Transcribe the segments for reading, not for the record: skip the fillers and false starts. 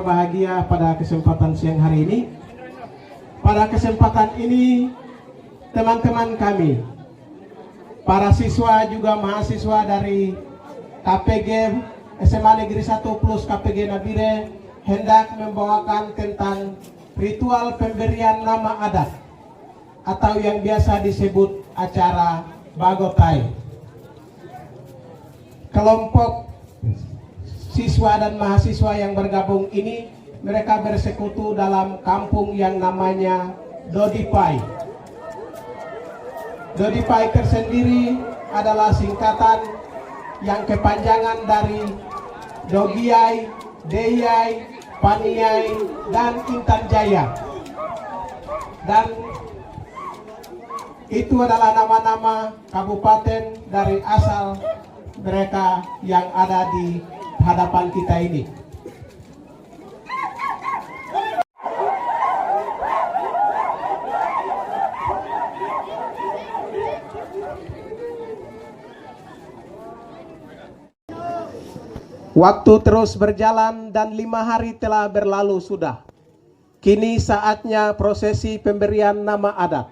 berbahagia pada kesempatan siang hari ini. Pada kesempatan ini, teman-teman kami, para siswa juga mahasiswa dari KPG SMA Negeri 1 plus KPG Nabire hendak membawakan tentang ritual pemberian nama adat atau yang biasa disebut acara Bagotai. Kelompok siswa dan mahasiswa yang bergabung ini, mereka bersekutu dalam kampung yang namanya Dodipai. Dodipai tersendiri adalah singkatan yang kepanjangan dari Dogiai, Deyai, Paniai, dan Intan Jaya. Dan itu adalah nama-nama kabupaten dari asal mereka yang ada di hadapan kita ini. Waktu terus berjalan dan 5 hari telah berlalu sudah. Kini saatnya prosesi pemberian nama adat.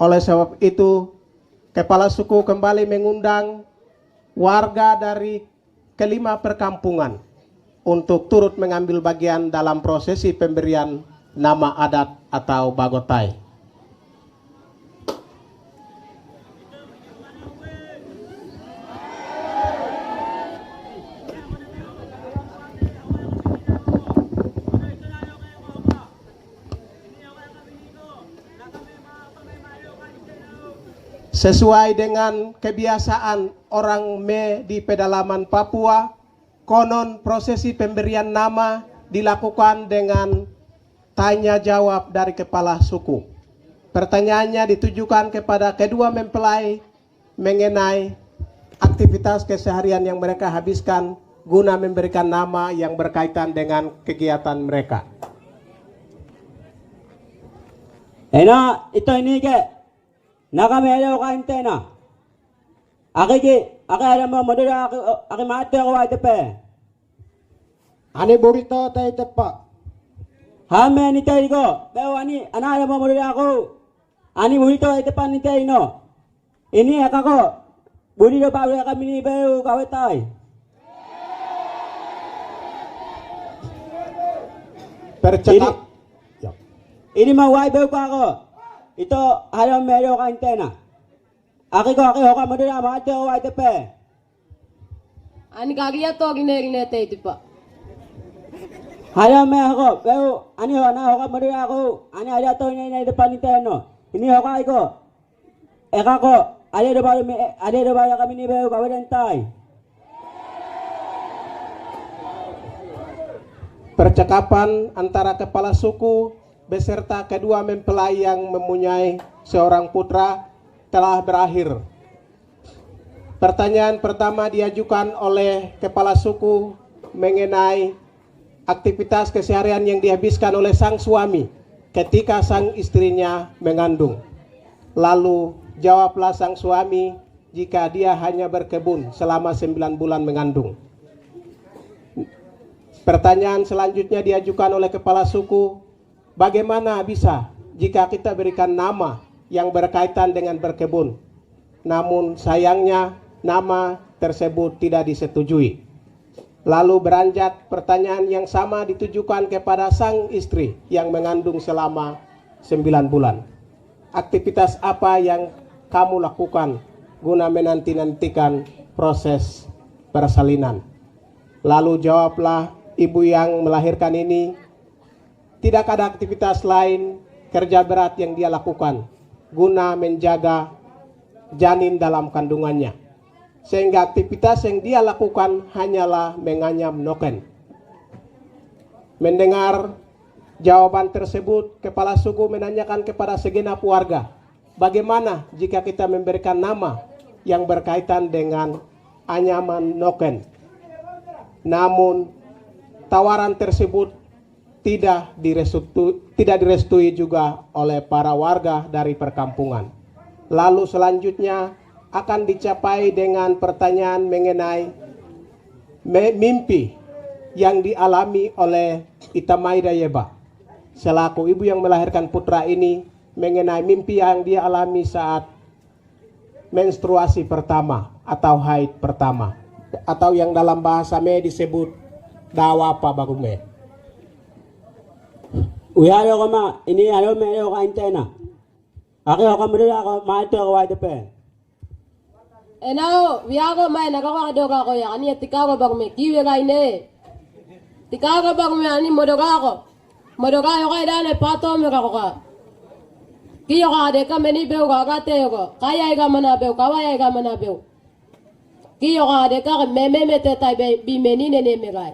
Oleh sebab itu, kepala suku kembali mengundang warga dari kelima perkampungan untuk turut mengambil bagian dalam prosesi pemberian nama adat atau Bagotai. Sesuai dengan kebiasaan orang Me di pedalaman Papua, konon prosesi pemberian nama dilakukan dengan tanya jawab dari kepala suku. Pertanyaannya ditujukan kepada kedua mempelai mengenai aktivitas keseharian yang mereka habiskan guna memberikan nama yang berkaitan dengan kegiatan mereka. Ena, ito ini ke nakamelo ka intena. Aki alam mo madura aki mate ko ay tepe. Ani burito tay tepa. Hame ni tay ko. Pero ani alam mo madura ako. Ani burito ay tepa ni tay no. Ini akako. Burito pa ulit kami ni beo kawetay. Percakap. Ini mawai beo ka ako. Ito alam melo ka intena. Aki hoka madura mate ko ay tepe. Ani kagiya to gine te tipa. Alam me ako, pero ani hoka madura ako. Ani ada to ni depan inteno. Ini hoka ko. Eka ko, ada ba kami ni beo kawetay. Percakapan antara kepala suku beserta kedua mempelai yang mempunyai seorang putra telah berakhir. Pertanyaan pertama diajukan oleh kepala suku mengenai aktivitas keseharian yang dihabiskan oleh sang suami ketika sang istrinya mengandung. Lalu jawablah sang suami jika dia hanya berkebun selama 9 bulan mengandung. Pertanyaan selanjutnya diajukan oleh kepala suku, bagaimana bisa jika kita berikan nama yang berkaitan dengan berkebun, namun sayangnya nama tersebut tidak disetujui. Lalu beranjak pertanyaan yang sama ditujukan kepada sang istri yang mengandung selama 9 bulan. Aktivitas apa yang kamu lakukan guna menanti-nantikan proses persalinan? Lalu jawablah ibu yang melahirkan ini, tidak ada aktivitas lain kerja berat yang dia lakukan guna menjaga janin dalam kandungannya. Sehingga aktivitas yang dia lakukan hanyalah menganyam noken. Mendengar jawaban tersebut, kepala suku menanyakan kepada segenap warga, bagaimana jika kita memberikan nama yang berkaitan dengan anyaman noken? Namun tawaran tersebut tidak direstui juga oleh para warga dari perkampungan. Lalu selanjutnya akan dicapai dengan pertanyaan mengenai mimpi yang dialami oleh Itamaida Yeba selaku ibu yang melahirkan putra ini mengenai mimpi yang dia alami saat menstruasi pertama atau haid pertama, atau yang dalam bahasa me disebut dawapa bagume. Uya ko ma ini alo me yo ka intena. Ako ka mo ako maito ko wide pe. Enao, wiago mai nakakadoga ko ya ani tikago bang me kiwe gaine. Tikago bang me ani modoga ko. Modoga yo kai dane pato me ka ko. Kiyo ka de ka meni beu ka te ko. Kaya ga mana beu, kawaya ga mana beu. Kiyo ka de ka me te tai bi meni ne me gai.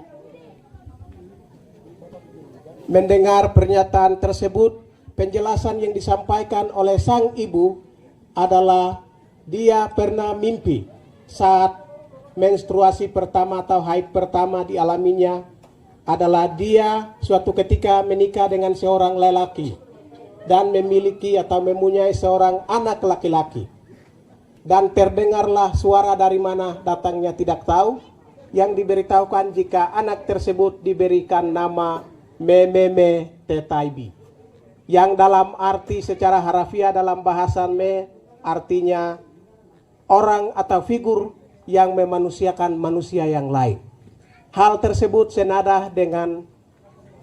Mendengar pernyataan tersebut, penjelasan yang disampaikan oleh sang ibu adalah dia pernah mimpi saat menstruasi pertama atau haid pertama dialaminya adalah dia suatu ketika menikah dengan seorang lelaki dan memiliki atau mempunyai seorang anak laki-laki. Dan terdengarlah suara dari mana datangnya tidak tahu, yang diberitahukan jika anak tersebut diberikan nama Mememe Tetaibi, yang dalam arti secara harafiah dalam bahasa Me artinya orang atau figur yang memanusiakan manusia yang lain. Hal tersebut senada dengan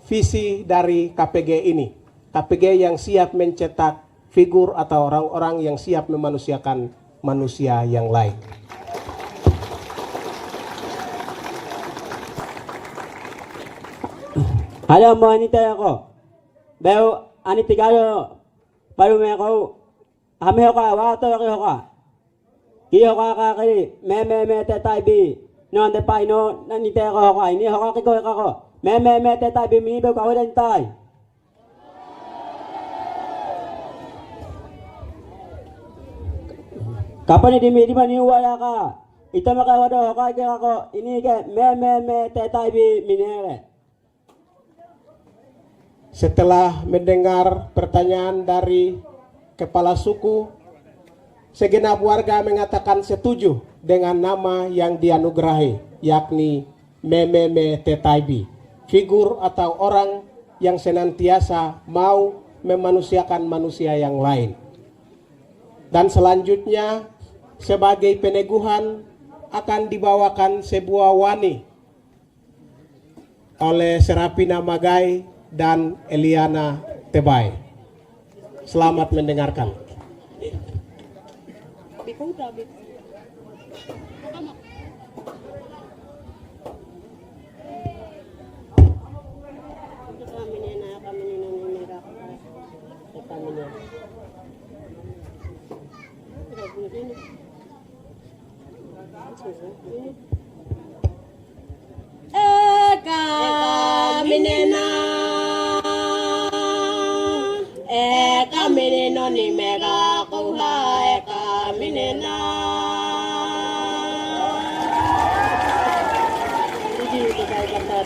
visi dari KPG ini, KPG yang siap mencetak figur atau orang-orang yang siap memanusiakan manusia yang lain. Halo mo ani tayo ko. Beo ani tigalo. Paru me ko. Ame ko wa to ko ka. Kiyo ka kay me te tai bi. No ande pai no nani tayo ko ka. Ini ho ka ko. Me te tai bi mi be ko den tai. Kapan di mana wala ka? Ito makawado ho ka ko. Ini ke me te tai bi minere. Setelah mendengar pertanyaan dari kepala suku, segenap warga mengatakan setuju dengan nama yang dianugerahi, yakni Mememe Tetaibi, figur atau orang yang senantiasa mau memanusiakan manusia yang lain. Dan selanjutnya sebagai peneguhan akan dibawakan sebuah wani oleh Serapina Magai dan Eliana Tebay. Selamat mendengarkan. Eka minena. Eka mineno ni mega kuha eka minena. Jadi itu saya kata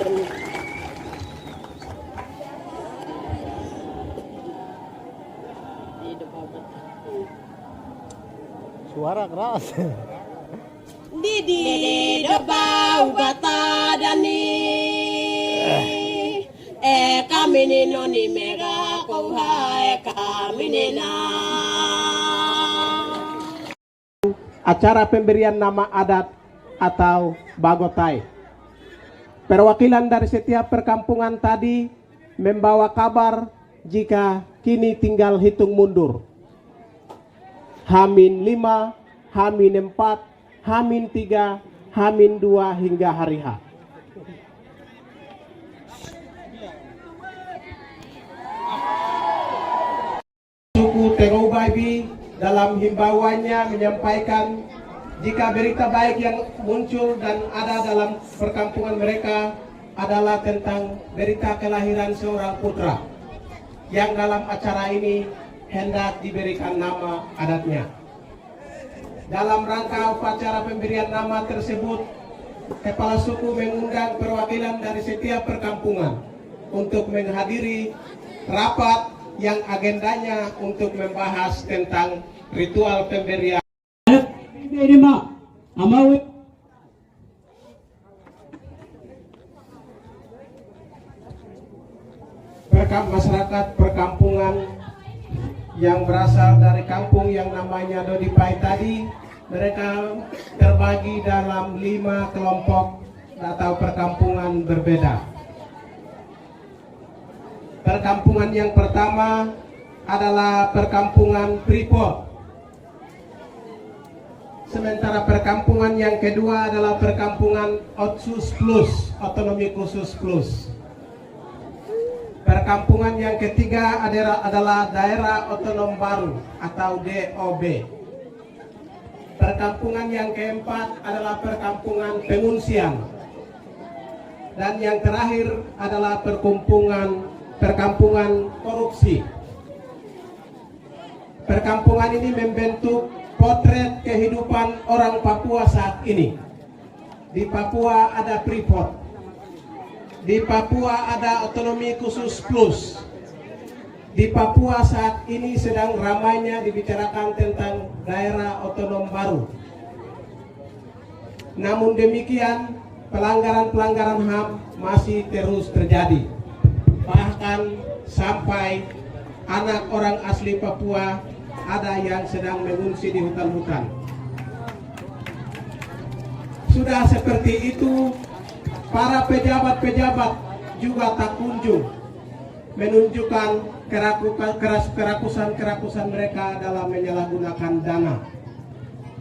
Suara keras. Didi dobau bata dani. Eka mineno ni mega kuha eka minena. Acara pemberian nama adat atau bagotai. Perwakilan dari setiap perkampungan tadi membawa kabar jika kini tinggal hitung mundur. Hamin 5, Hamin 4, Hamin 3, Hamin 2 hingga hari H. Suku Tengobaibi dalam himbauannya menyampaikan jika berita baik yang muncul dan ada dalam perkampungan mereka adalah tentang berita kelahiran seorang putra yang dalam acara ini hendak diberikan nama adatnya. Dalam rangka upacara pemberian nama tersebut, kepala suku mengundang perwakilan dari setiap perkampungan untuk menghadiri rapat yang agendanya untuk membahas tentang ritual pemberian. perangkat perkampungan yang berasal dari kampung yang namanya Dodipai tadi, mereka terbagi dalam 5 kelompok atau perkampungan berbeda. Perkampungan yang pertama adalah perkampungan Freeport. Sementara perkampungan yang kedua adalah perkampungan Otsus Plus, Otonomi Khusus Plus. Perkampungan yang ketiga adalah Daerah Otonom Baru atau DOB. Perkampungan yang keempat adalah perkampungan pengungsian. Dan yang terakhir adalah perkampungan korupsi. Perkampungan ini membentuk potret kehidupan orang Papua saat ini. Di Papua ada Freeport. Di Papua ada Otonomi Khusus Plus. Di Papua saat ini sedang ramainya dibicarakan tentang daerah otonom baru. Namun demikian, pelanggaran-pelanggaran HAM masih terus terjadi. Bahkan sampai anak orang asli Papua ada yang sedang mengungsi di hutan-hutan. Sudah seperti itu, para pejabat-pejabat juga tak kunjung menunjukkan kerakusan mereka dalam menyalahgunakan dana.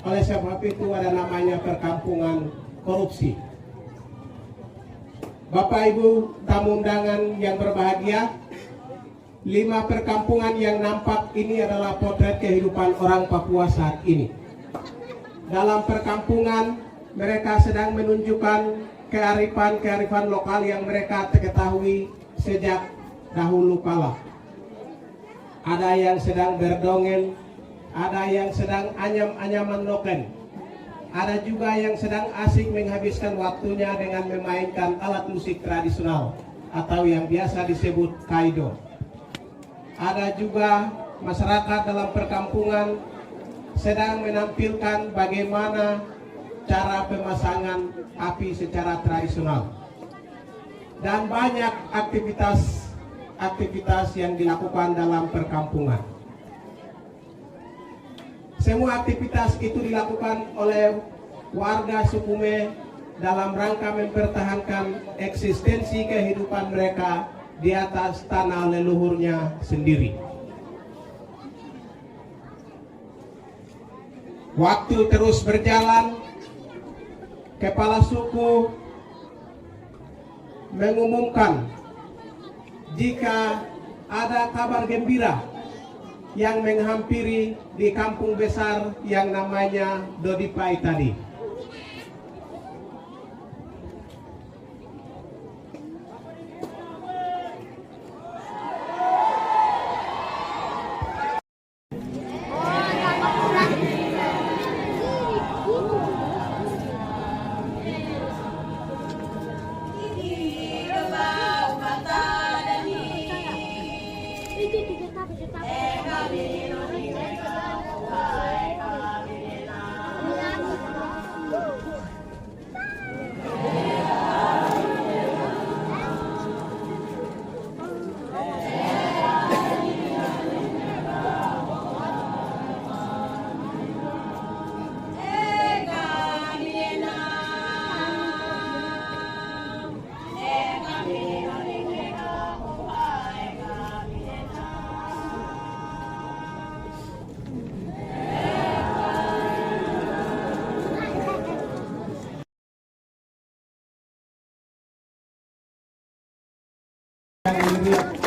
Oleh sebab itu ada namanya perkampungan korupsi. Bapak Ibu tamu undangan yang berbahagia, 5 perkampungan yang nampak ini adalah potret kehidupan orang Papua saat ini. Dalam perkampungan mereka sedang menunjukkan kearifan lokal yang mereka ketahui sejak dahulu kala. Ada yang sedang berdongeng, ada yang sedang anyam-anyaman noken, ada juga yang sedang asik menghabiskan waktunya dengan memainkan alat musik tradisional atau yang biasa disebut kaido. Ada juga masyarakat dalam perkampungan sedang menampilkan bagaimana cara pemasangan api secara tradisional. Dan banyak aktivitas yang dilakukan dalam perkampungan. Semua aktivitas itu dilakukan oleh warga Sukume dalam rangka mempertahankan eksistensi kehidupan mereka di atas tanah leluhurnya sendiri. Waktu terus berjalan, kepala suku mengumumkan jika ada kabar gembira yang menghampiri di kampung besar yang namanya Dodipai tadi.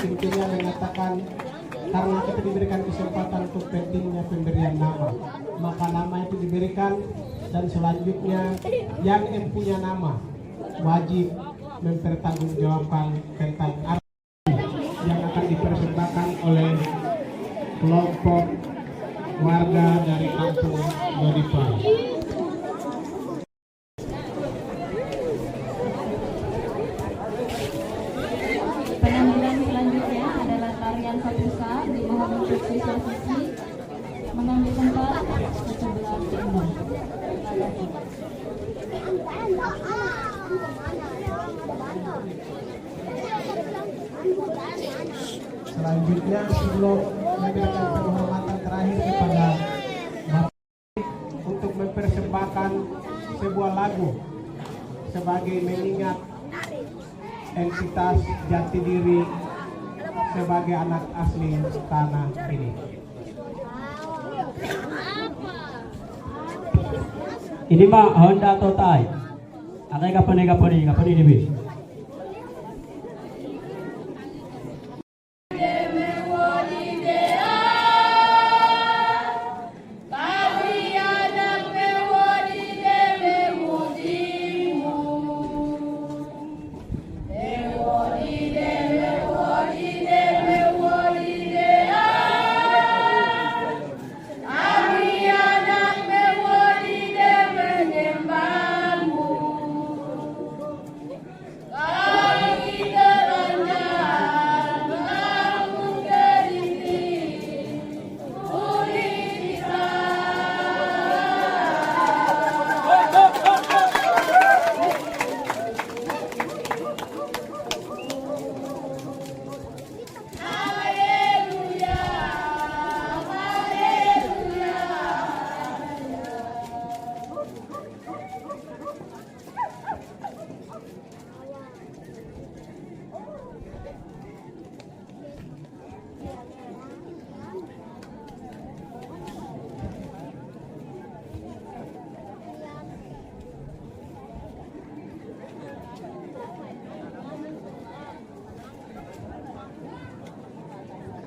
Intinya mengatakan karena kita diberikan kesempatan untuk pentingnya pemberian nama, maka nama itu diberikan dan selanjutnya yang mempunyai nama wajib mempertanggungjawabkan tentang arti yang akan dipersembahkan oleh kelompok warga dari kampung Dodipai. Penampilan selanjutnya adalah tarian Kapusa di Mahabentuk Sulawesi mengambil tempat di sebelah timur. Selanjutnya Selanjutnya sebelum memberikan penghormatan terakhir kepada Bapak untuk mempersembahkan sebuah lagu sebagai mengingat entitas jati diri sebagai anak asli tanah ini. Ini mah Honda Totai. Akai kapani debi.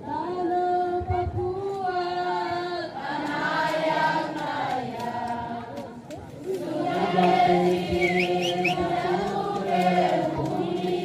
Tanah Papua, tanah yang kaya, sudah berdiri untuk berbunyi.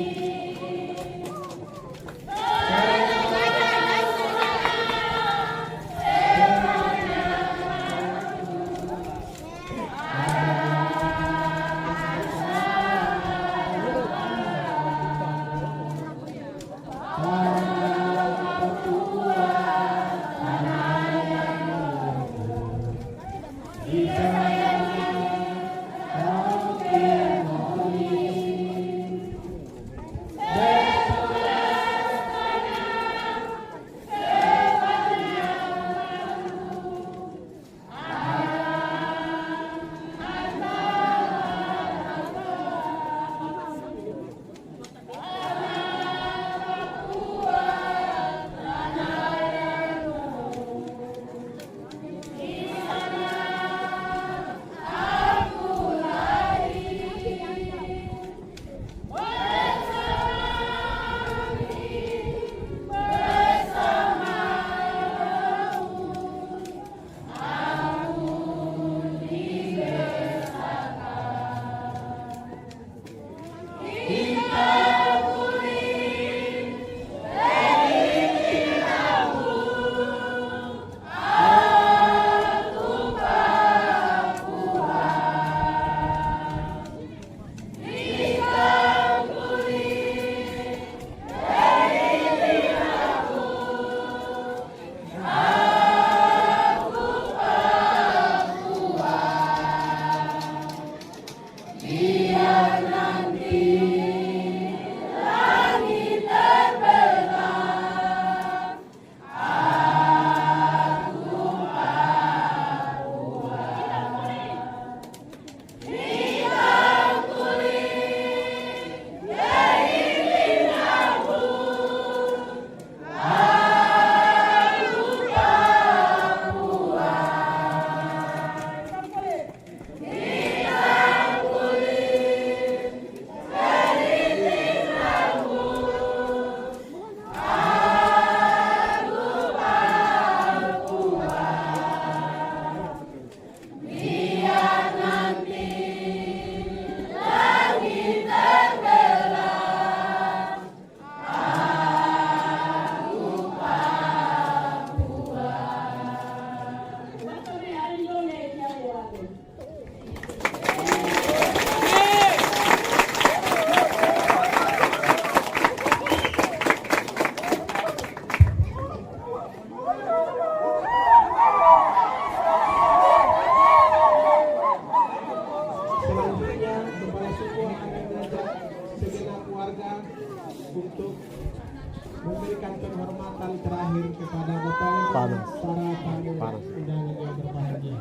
penghormatan terakhir kepada Bapak Ibu Panas. para tamu Panas. undangan yang berbahagia.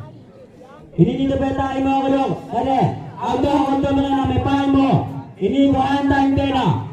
Ini dito beta imo ko dong. Ade, auto ko to mga na may pain mo. Ini ko anta intena.